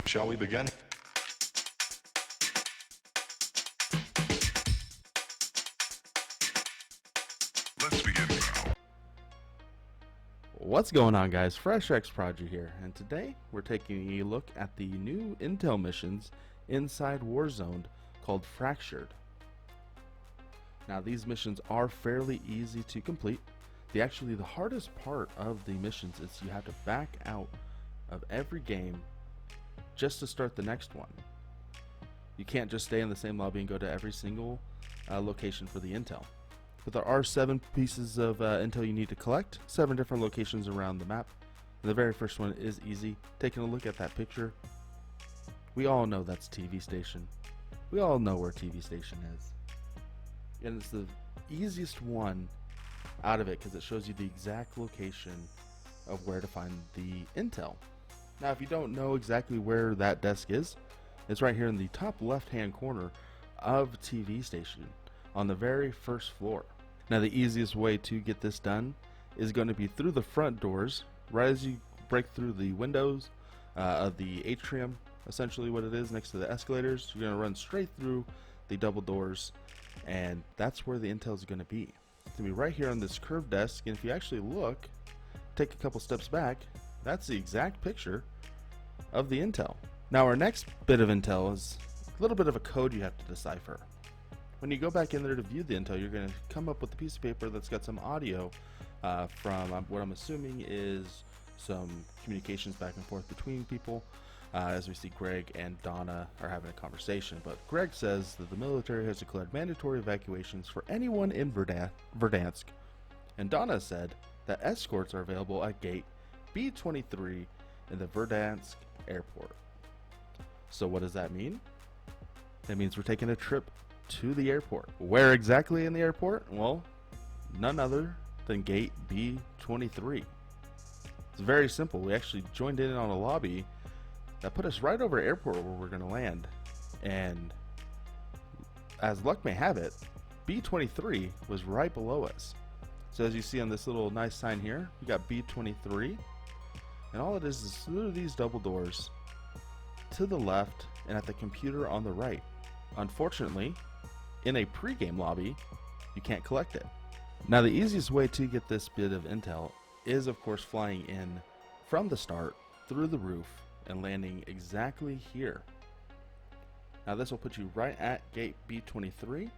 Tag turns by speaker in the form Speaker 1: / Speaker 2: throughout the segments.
Speaker 1: Shall we begin? Let's begin now.
Speaker 2: What's going on, guys? FreshX Project here, and today we're taking a look at the new intel missions inside Warzone called Fractured. Now, these missions are fairly easy to complete. The hardest part of the missions is you have to back out of every game just to start the next one. You can't just stay in the same lobby and go to every single location for the intel. But there are 7 pieces of intel you need to collect, 7 different locations around the map. And the very first one is easy. Taking a look at that picture, we all know that's TV station. We all know where TV station is. And it's the easiest one out of it because it shows you the exact location of where to find the intel. Now, if you don't know exactly where that desk is, it's right here in the top left-hand corner of TV station on the very first floor. Now, the easiest way to get this done is going to be through the front doors, right as you break through the windows of the atrium, essentially what it is next to the escalators. You're going to run straight through the double doors, and that's where the intel is going to be. It's going to be right here on this curved desk, and if you actually look, take a couple steps back, that's the exact picture of the intel. Now, our next bit of intel is a little bit of a code you have to decipher. When you go back in there to view the intel, you're going to come up with a piece of paper that's got some audio from what I'm assuming is some communications back and forth between people. As we see, Greg and Donna are having a conversation, but Greg says that the military has declared mandatory evacuations for anyone in Verdansk, and Donna said that escorts are available at gate B23 in the Verdansk airport. So what does that mean? That means we're taking a trip to the airport. Where exactly in the airport? Well, none other than gate B23. It's very simple. We actually joined in on a lobby that put us right over airport where we're going to land, and as luck may have it, B23 was right below us. So as you see on this little nice sign here, you got B23, and all it is through these double doors to the left and at the computer on the right. Unfortunately, in a pre-game lobby, you can't collect it. Now, the easiest way to get this bit of intel is, of course, flying in from the start through the roof and landing exactly here. Now, this will put you right at gate B23,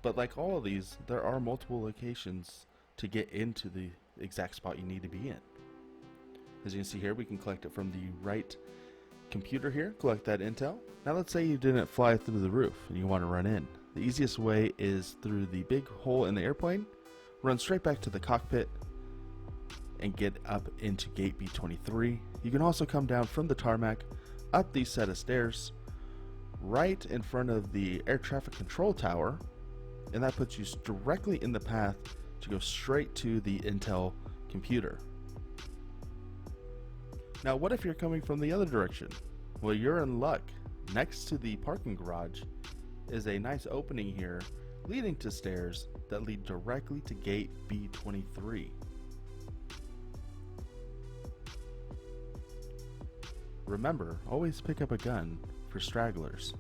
Speaker 2: but like all of these, there are multiple locations to get into the exact spot you need to be in. As you can see here, we can collect it from the right computer here, collect that intel. Now, let's say you didn't fly through the roof and you want to run in. The easiest way is through the big hole in the airplane, run straight back to the cockpit and get up into gate B23. You can also come down from the tarmac up these set of stairs right in front of the air traffic control tower, and that puts you directly in the path to go straight to the intel computer. Now, what if you're coming from the other direction? Well, you're in luck. Next to the parking garage is a nice opening here leading to stairs that lead directly to gate B23. Remember, always pick up a gun for stragglers.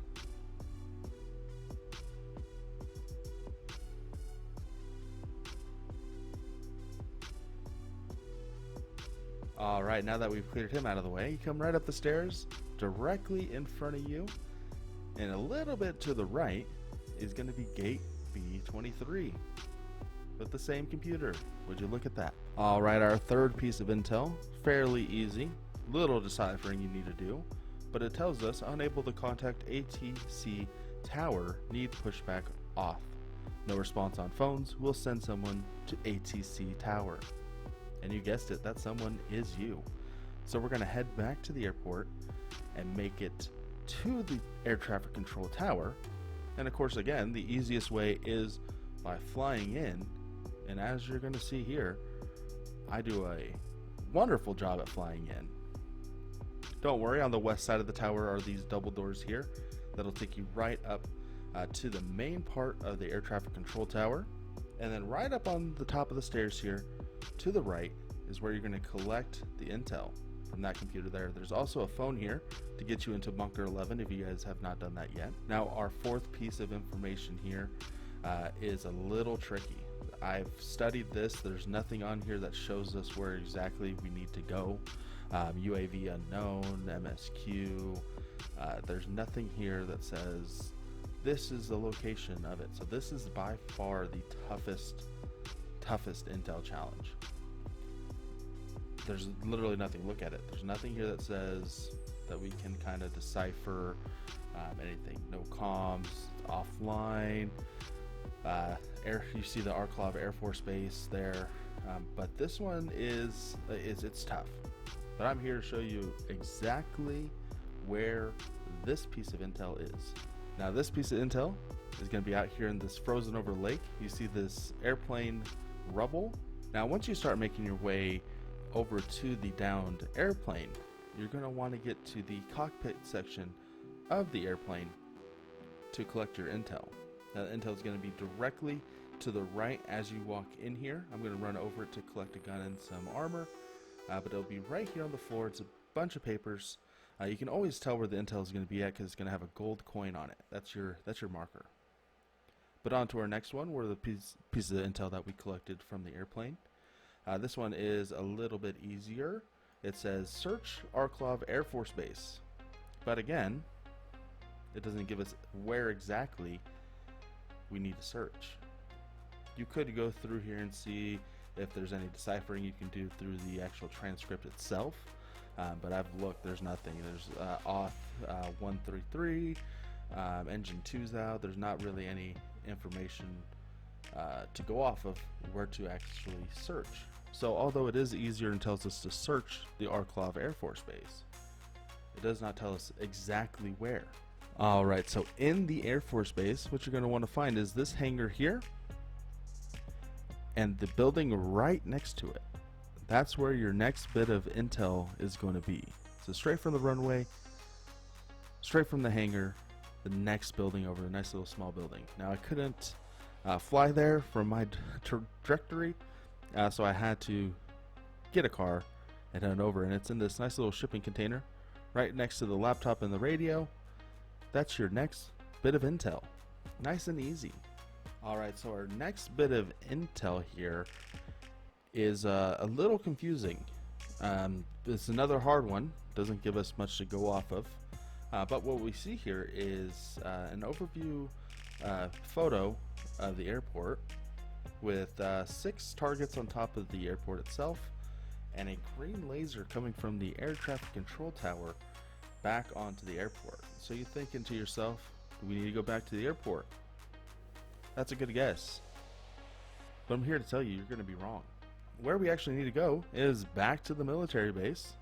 Speaker 2: Alright, now that we've cleared him out of the way, you come right up the stairs, directly in front of you, and a little bit to the right is going to be gate B23 with the same computer. Would you look at that? Alright, our third piece of intel, fairly easy, little deciphering you need to do, but it tells us unable to contact ATC tower, need pushback off. No response on phones, we'll send someone to ATC tower. And you guessed it, that someone is you. So we're going to head back to the airport and make it to the air traffic control tower. And of course, again, the easiest way is by flying in. And as you're going to see here, I do a wonderful job at flying in. Don't worry, on the west side of the tower are these double doors here that'll take you right up to the main part of the air traffic control tower. And then right up on the top of the stairs here to the right is where you're going to collect the intel. from that computer there. There's also a phone here to get you into Bunker 11 if you guys have not done that yet. Now our fourth piece of information here is a little tricky. I've studied this. There's nothing on here that shows us where exactly we need to go. UAV unknown, MSQ. There's nothing here that says this is the location of it. So this is by far the toughest intel challenge. There's literally nothing. Look at it. There's nothing here that says that we can kind of decipher anything. No comms, offline. You see the Arklov Air Force Base there, but this one it's tough. But I'm here to show you exactly where this piece of intel is. Now this piece of intel is going to be out here in this frozen over lake. You see this airplane rubble. Now once you start making your way over to the downed airplane, you're going to want to get to the cockpit section of the airplane to collect your intel. Now the intel is going to be directly to the right as you walk in here. I'm going to run over it to collect a gun and some armor, but it'll be right here on the floor. It's a bunch of papers. You can always tell where the intel is going to be at because it's going to have a gold coin on it. That's your marker. But on to our next one, where the pieces of intel that we collected from the airplane. This one is a little bit easier. It says search Arklov Air Force Base, but again, it doesn't give us where exactly we need to search. You could go through here and see if there's any deciphering you can do through the actual transcript itself, but I've looked, there's nothing. There's auth 133, engine 2's out. There's not really any information to go off of where to actually search. So although it is easier and tells us to search the Arklov Air Force Base, it does not tell us exactly where. Alright, so in the Air Force Base, what you're going to want to find is this hangar here and the building right next to it. That's where your next bit of intel is going to be. So straight from the runway, straight from the hangar, the next building over, a nice little small building. Now I couldn't fly there from my trajectory, so I had to get a car and head over, and it's in this nice little shipping container right next to the laptop and the radio. That's your next bit of intel. Nice and easy. Alright, so our next bit of intel here is a little confusing. It's another hard one. Doesn't give us much to go off of. But what we see here is an overview photo of the airport with 6 targets on top of the airport itself and a green laser coming from the air traffic control tower back onto the airport. So you're thinking to yourself, do we need to go back to the airport? That's a good guess. But I'm here to tell you, you're going to be wrong. Where we actually need to go is back to the military base,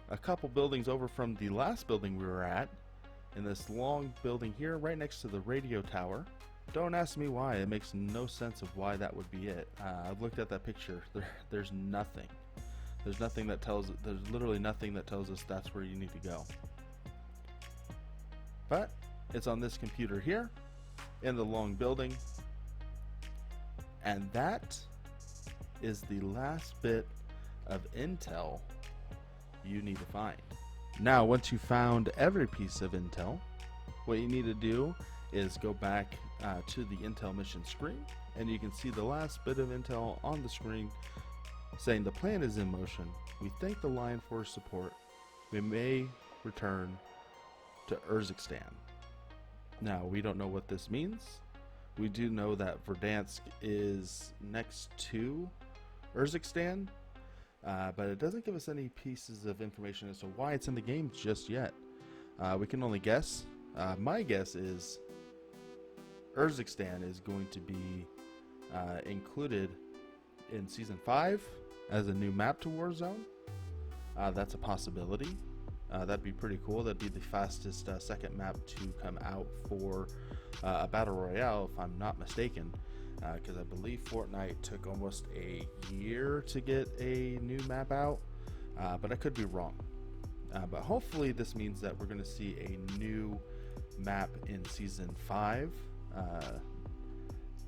Speaker 2: a couple buildings over from the last building we were at, in this long building here right next to the radio tower. Don't ask me why. It makes no sense of why that would be it. I've looked at that picture. There's nothing. There's nothing that tells. There's literally nothing that tells us that's where you need to go. But it's on this computer here, in the long building, and that is the last bit of intel you need to find. Now, once you found every piece of intel, what you need to do is go back to the intel mission screen, and you can see the last bit of intel on the screen saying the plan is in motion. We thank the line for support. We may return to Urzikstan. Now, we don't know what this means. We do know that Verdansk is next to Urzikstan, but it doesn't give us any pieces of information as to why it's in the game just yet. We can only guess. My guess is Urzikstan is going to be included in Season 5 as a new map to Warzone. That's a possibility. That'd be pretty cool. That'd be the fastest second map to come out for a Battle Royale, if I'm not mistaken, because I believe Fortnite took almost a year to get a new map out, but I could be wrong. But hopefully this means that we're going to see a new map in Season 5.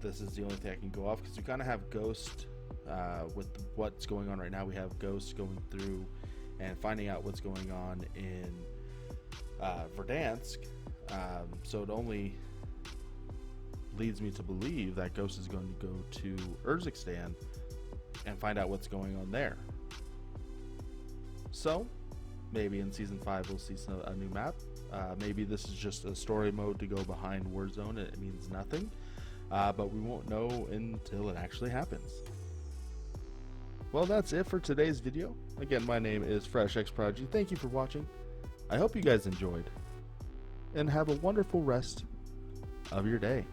Speaker 2: This is the only thing I can go off, because we kind of have Ghost with what's going on right now. We have Ghost going through and finding out what's going on in Verdansk. So it only leads me to believe that Ghost is going to go to Urzikstan and find out what's going on there. So maybe in Season 5 we'll see a new map. Maybe this is just a story mode to go behind Warzone and it means nothing. But we won't know until it actually happens. Well, that's it for today's video. Again, my name is FreshX Prodigy. Thank you for watching. I hope you guys enjoyed. And have a wonderful rest of your day.